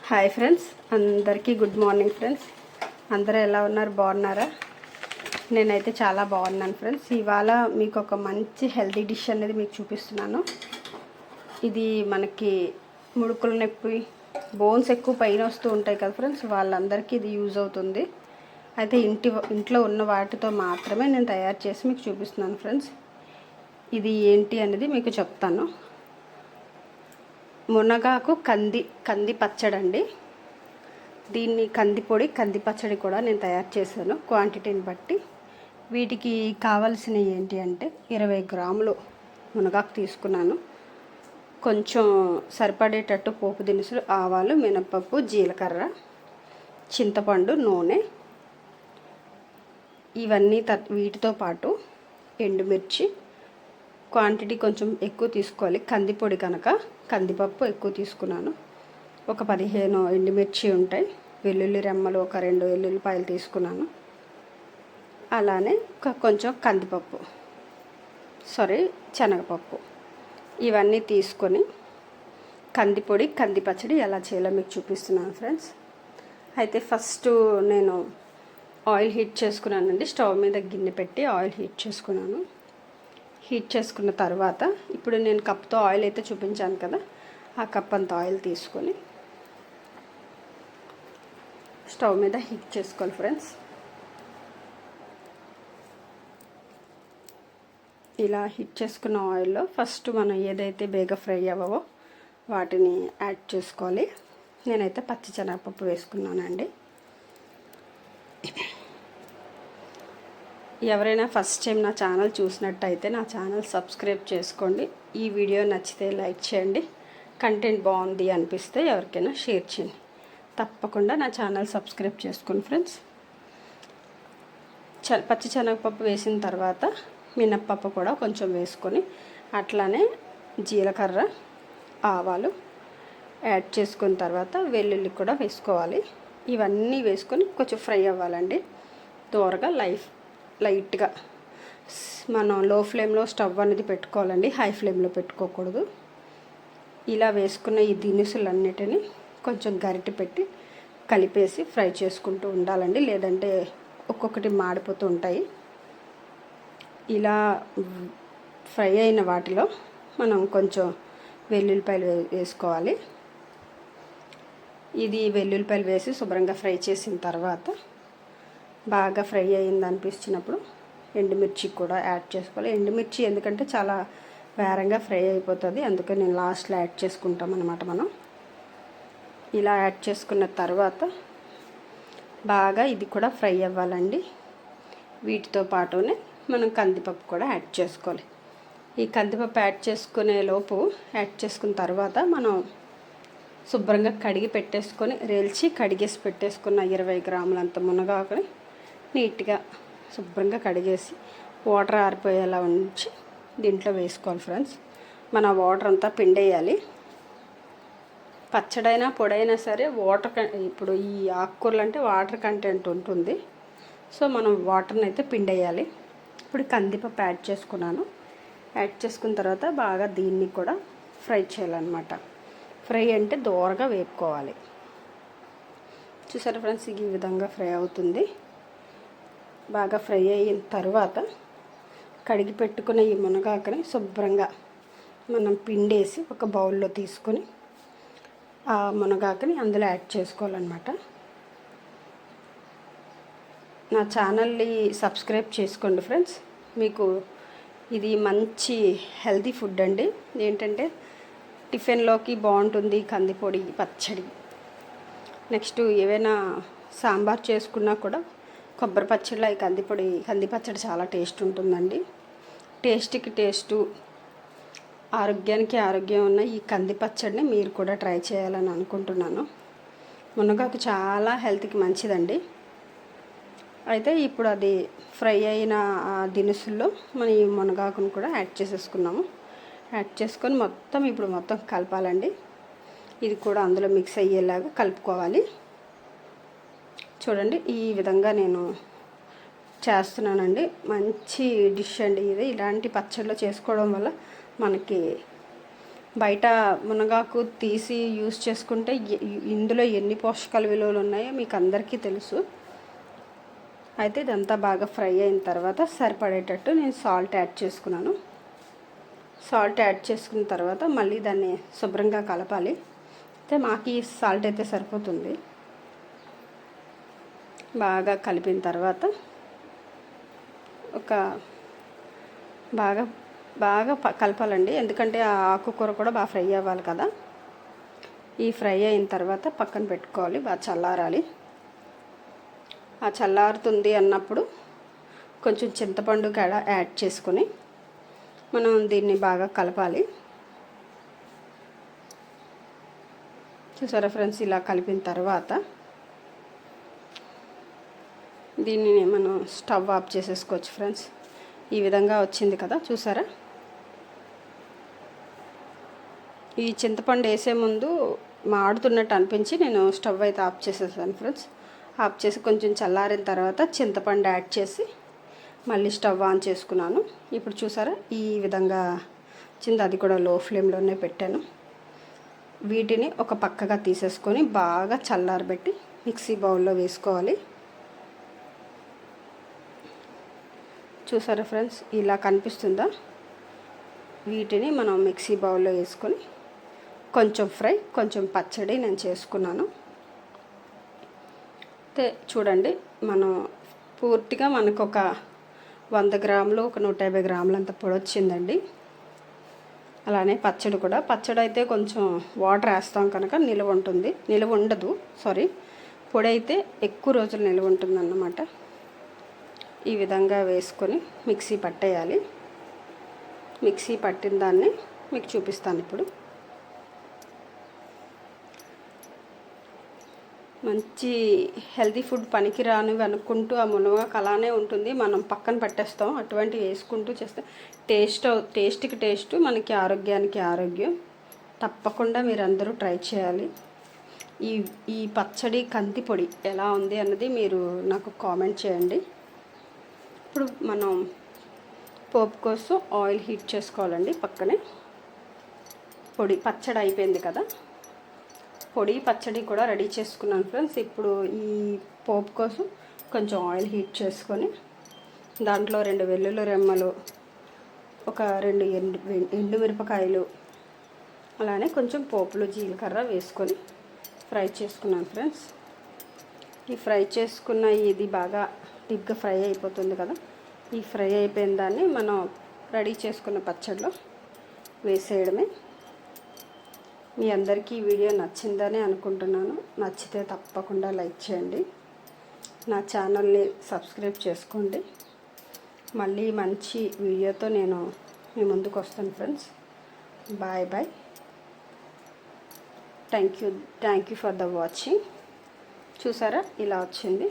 Hi friends, అందరికీ good morning friends. అందరూ ఎలా ఉన్నారు? బాగున్నారా? నేనైతే చాలా బాగున్నాను ఫ్రెండ్స్. ఇవాళ మీకు ఒక మంచి హెల్తీ డిష్ అనేది మీకు చూపిస్తున్నాను. ఇది మనకి ముడుకుల నొప్పి, బోన్స్ ఎక్కువ పైన వస్తూ ఉంటాయి కదా ఫ్రెండ్స్, వాళ్ళందరికీ ఇది యూజ్ అవుతుంది. అయితే ఇంట్లో ఉన్న వాటితో మాత్రమే నేను తయారు చేసి మీకు చూపిస్తున్నాను ఫ్రెండ్స్. ఇది ఏంటి అనేది మీకు చెప్తాను. మునగాకు కంది పచ్చడి అండి. దీన్ని కంది పొడి, కంది పచ్చడి కూడా నేను తయారు చేశాను క్వాంటిటీని బట్టి. వీటికి కావాల్సినవి ఏంటి అంటే 20 గ్రాములు మునగాకు తీసుకున్నాను. కొంచెం సరిపడేటట్టు పోపు దినుసులు, ఆవాలు, మినపప్పు, జీలకర్ర, చింతపండు, నూనె, ఇవన్నీ వీటితో పాటు ఎండుమిర్చి క్వాంటిటీ కొంచెం ఎక్కువ తీసుకోవాలి. కందిపొడి కనుక కందిపప్పు ఎక్కువ తీసుకున్నాను. ఒక 15 ఎండుమిర్చి ఉంటాయి. వెల్లుల్లి రెమ్మలు ఒక 2 వెల్లుల్లిపాయలు తీసుకున్నాను. అలానే కొంచెం శనగపప్పు, ఇవన్నీ తీసుకొని కందిపొడి, కంది పచ్చడి ఎలా చేయాలో మీకు చూపిస్తున్నాను ఫ్రెండ్స్. అయితే ఫస్ట్ నేను ఆయిల్ హీట్ చేసుకున్నానండి. స్టవ్ మీద గిన్నె పెట్టి ఆయిల్ హీట్ చేసుకున్నాను. హీట్ చేసుకున్న తర్వాత ఇప్పుడు నేను కప్తో ఆయిల్ అయితే చూపించాను కదా, ఆ కప్ అంత ఆయిల్ తీసుకొని స్టవ్ మీద హీట్ చేసుకోవాలి ఫ్రెండ్స్. ఇలా హీట్ చేసుకున్న ఆయిల్లో ఫస్ట్ మనం ఏదైతే బేగా ఫ్రై అవ్వవో వాటిని యాడ్ చేసుకోవాలి. నేనైతే పచ్చి శనగపప్పు వేసుకున్నానండి. ఎవరైనా ఫస్ట్ టైం నా ఛానల్ చూసినట్టయితే నా ఛానల్ సబ్స్క్రైబ్ చేసుకోండి. ఈ వీడియో నచ్చితే లైక్ చేయండి. కంటెంట్ బాగుంది అనిపిస్తే ఎవరికైనా షేర్ చేయండి. తప్పకుండా నా ఛానల్ సబ్స్క్రైబ్ చేసుకోండి ఫ్రెండ్స్. పచ్చి శనగపప్పు వేసిన తర్వాత మినప్పప్పు కూడా కొంచెం వేసుకొని, అట్లానే జీలకర్ర, ఆవాలు యాడ్ చేసుకున్న తర్వాత వెల్లుల్లి కూడా వేసుకోవాలి. ఇవన్నీ వేసుకొని కొంచెం ఫ్రై అవ్వాలండి. దోరగా లైట్గా మనం లో ఫ్లేమ్లో స్టవ్ అనేది పెట్టుకోవాలండి, హై ఫ్లేమ్లో పెట్టుకోకూడదు. ఇలా వేసుకున్న ఈ దినుసులన్నిటిని కొంచెం గరిటె పెట్టి కలిపేసి ఫ్రై చేసుకుంటూ ఉండాలండి, లేదంటే ఒక్కొక్కటి మాడిపోతూ ఉంటాయి. ఇలా ఫ్రై అయిన వాటిలో మనం కొంచెం వెల్లుల్లిపాయలు వేసుకోవాలి. ఇది వెల్లుల్లిపాయలు వేసి శుభ్రంగా ఫ్రై చేసిన తర్వాత బాగా ఫ్రై అయింది అనిపించినప్పుడు ఎండుమిర్చి కూడా యాడ్ చేసుకోవాలి. ఎండుమిర్చి ఎందుకంటే చాలా వేరంగా ఫ్రై అయిపోతుంది, అందుకే నేను లాస్ట్లో యాడ్ చేసుకుంటాం అన్నమాట. మనం ఇలా యాడ్ చేసుకున్న తర్వాత బాగా ఇది కూడా ఫ్రై అవ్వాలండి. వీటితో పాటునే మనం కందిపప్పు కూడా యాడ్ చేసుకోవాలి. ఈ కందిపప్పు యాడ్ చేసుకున్న తర్వాత మనం శుభ్రంగా కడిగేసి పెట్టేసుకున్న 20 గ్రాములంత మునగాకుని నీట్గా శుభ్రంగా కడిగేసి వాటర్ ఆరిపోయేలా ఉంచి దీంట్లో వేసుకోవాలి ఫ్రెండ్స్. మన వాటర్ అంతా పిండేయాలి. పచ్చడైనా పొడైనా సరే ఇప్పుడు ఈ ఆకుకూరలు అంటే వాటర్ కంటెంట్ ఉంటుంది, సో మనం వాటర్ని అయితే పిండేయాలి. ఇప్పుడు కందిపప్పు యాడ్ చేసుకున్నాను. యాడ్ చేసుకున్న తర్వాత బాగా దీన్ని కూడా ఫ్రై చేయాలన్నమాట. ఫ్రై అంటే దోరగా వేపుకోవాలి. చూసారా ఫ్రెండ్స్, ఈ విధంగా ఫ్రై అవుతుంది. బాగా ఫ్రై అయిన తర్వాత కడిగి పెట్టుకున్న ఈ మునగాకుని శుభ్రంగా మనం పిండేసి ఒక బౌల్లో తీసుకొని ఆ మునగాకుని అందులో యాడ్ చేసుకోవాలన్నమాట. నా ఛానల్ని సబ్స్క్రైబ్ చేసుకోండి ఫ్రెండ్స్. మీకు ఇది మంచి హెల్తీ ఫుడ్ అండి. ఏంటంటే టిఫిన్లోకి బాగుంటుంది కందిపొడి పచ్చడి. నెక్స్ట్ ఏవైనా సాంబార్ చేసుకున్నా కూడా కొబ్బరి పచ్చడిలో ఈ కంది పచ్చడి చాలా టేస్ట్ ఉంటుందండి. టేస్ట్కి టేస్టు, ఆరోగ్యానికి ఆరోగ్యం ఉన్న ఈ కంది పచ్చడిని మీరు కూడా ట్రై చేయాలని అనుకుంటున్నాను. మునగాకు చాలా హెల్త్కి మంచిదండి. అయితే ఇప్పుడు అది ఫ్రై అయిన దినుసుల్లో మనం ఈ మునగాకును కూడా యాడ్ చేసేసుకున్నాము. యాడ్ చేసుకొని మొత్తం కలపాలండి. ఇది కూడా అందులో మిక్స్ అయ్యేలాగా కలుపుకోవాలి. చూడండి, ఈ విధంగా నేను చేస్తున్నానండి. మంచి డిష్ అండి ఇది. ఇలాంటి పచ్చళ్ళు చేసుకోవడం వల్ల మనకి బయట మునగాకు తీసి యూస్ చేసుకుంటే ఇందులో ఎన్ని పోషకాల విలువలు ఉన్నాయో మీకు అందరికీ తెలుసు. అయితే ఇదంతా బాగా ఫ్రై అయిన తర్వాత సరిపడేటట్టు నేను సాల్ట్ యాడ్ చేసుకున్నాను. సాల్ట్ యాడ్ చేసుకున్న తర్వాత మళ్ళీ దాన్ని శుభ్రంగా కలపాలి. అయితే మాకు ఈ సాల్ట్ అయితే సరిపోతుంది. బాగా కలిపిన తర్వాత ఒక బాగా కలపాలండి, ఎందుకంటే ఆ ఆకుకూర కూడా బాగా ఫ్రై అవ్వాలి కదా. ఈ ఫ్రై అయిన తర్వాత పక్కన పెట్టుకోవాలి, బాగా చల్లారాలి. ఆ చల్లారుతుంది అన్నప్పుడు కొంచెం చింతపండు గడ యాడ్ చేసుకొని మనం దీన్ని బాగా కలపాలి. చూసారా ఫ్రెండ్స్, ఇలా కలిపిన తర్వాత దీన్ని మనం స్టవ్ ఆఫ్ చేసేసుకోవచ్చు ఫ్రెండ్స్. ఈ విధంగా వచ్చింది కదా, చూసారా. ఈ చింతపండు వేసే ముందు మాడుతున్నట్టు అనిపించి నేను స్టవ్ అయితే ఆఫ్ చేసేసాను ఫ్రెండ్స్. ఆఫ్ చేసి కొంచెం చల్లారిన తర్వాత చింతపండు యాడ్ చేసి మళ్ళీ స్టవ్ ఆన్ చేసుకున్నాను. ఇప్పుడు చూసారా ఈ విధంగా చింత, అది కూడా లో ఫ్లేమ్లోనే పెట్టాను. వీటిని ఒక పక్కగా తీసేసుకొని బాగా చల్లారబెట్టి మిక్సీ బౌల్లో వేసుకోవాలి. చూసారా ఫ్రెండ్స్, ఇలా కనిపిస్తుందా. వీటిని మనం మిక్సీ బౌల్లో వేసుకొని కొంచెం ఫ్రై కొంచెం పచ్చడి నేను చేసుకున్నాను. అయితే చూడండి, మనం పూర్తిగా మనకు ఒక 100 గ్రాములు, ఒక 150 గ్రాములంత పొడి వచ్చిందండి. అలానే పచ్చడి అయితే కొంచెం వాటర్ వేస్తాం కనుక నిలువ ఉండదు. పొడి అయితే ఎక్కువ రోజులు నిలువ ఉంటుందన్నమాట. ఈ విధంగా వేసుకొని మిక్సీ పట్టేయాలి. మిక్సీ పట్టిన దాన్ని మీకు చూపిస్తాను ఇప్పుడు. మంచి హెల్తీ ఫుడ్ పనికిరానివి అనుకుంటూ ఆ మునగాకు అలానే ఉంటుంది, మనం పక్కన పెట్టేస్తాం. అటువంటివి వేసుకుంటూ చేస్తే టేస్ట్కి టేస్ట్, మనకి ఆరోగ్యానికి ఆరోగ్యం. తప్పకుండా మీరు అందరూ ట్రై చేయాలి. ఈ పచ్చడి కంది పొడి ఎలా ఉంది అన్నది మీరు నాకు కామెంట్ చేయండి. ఇప్పుడు మనం పోపు కోసం ఆయిల్ హీట్ చేసుకోవాలండి. పక్కనే పచ్చడి అయిపోయింది కదా, పచ్చడి కూడా రెడీ చేసుకున్నాను ఫ్రెండ్స్. ఇప్పుడు ఈ పోపు కోసం కొంచెం ఆయిల్ హీట్ చేసుకొని దాంట్లో 2 వెల్లుల్లి రెమ్మలు, ఒక 2 ఎండుమిరపకాయలు, అలానే కొంచెం పోపులో జీలకర్ర వేసుకొని ఫ్రై చేసుకున్నాను ఫ్రెండ్స్. ఈ ఫ్రై చేసుకున్న ఇది బాగా డిప్గా ఫ్రై అయిపోతుంది కదా. ఈ ఫ్రై అయిపోయిన దాన్ని మనం రెడీ చేసుకున్న పచ్చడిలో వేసేయడమే. మీ అందరికీ ఈ వీడియో నచ్చిందని అనుకుంటున్నాను. నచ్చితే తప్పకుండా లైక్ చేయండి, నా ఛానల్ని సబ్స్క్రైబ్ చేసుకోండి. మళ్ళీ మంచి వీడియోతో నేను మీ ముందుకు వస్తాను friends. Bye bye. Thank you for the watching. చూసారా ఇలా వచ్చింది.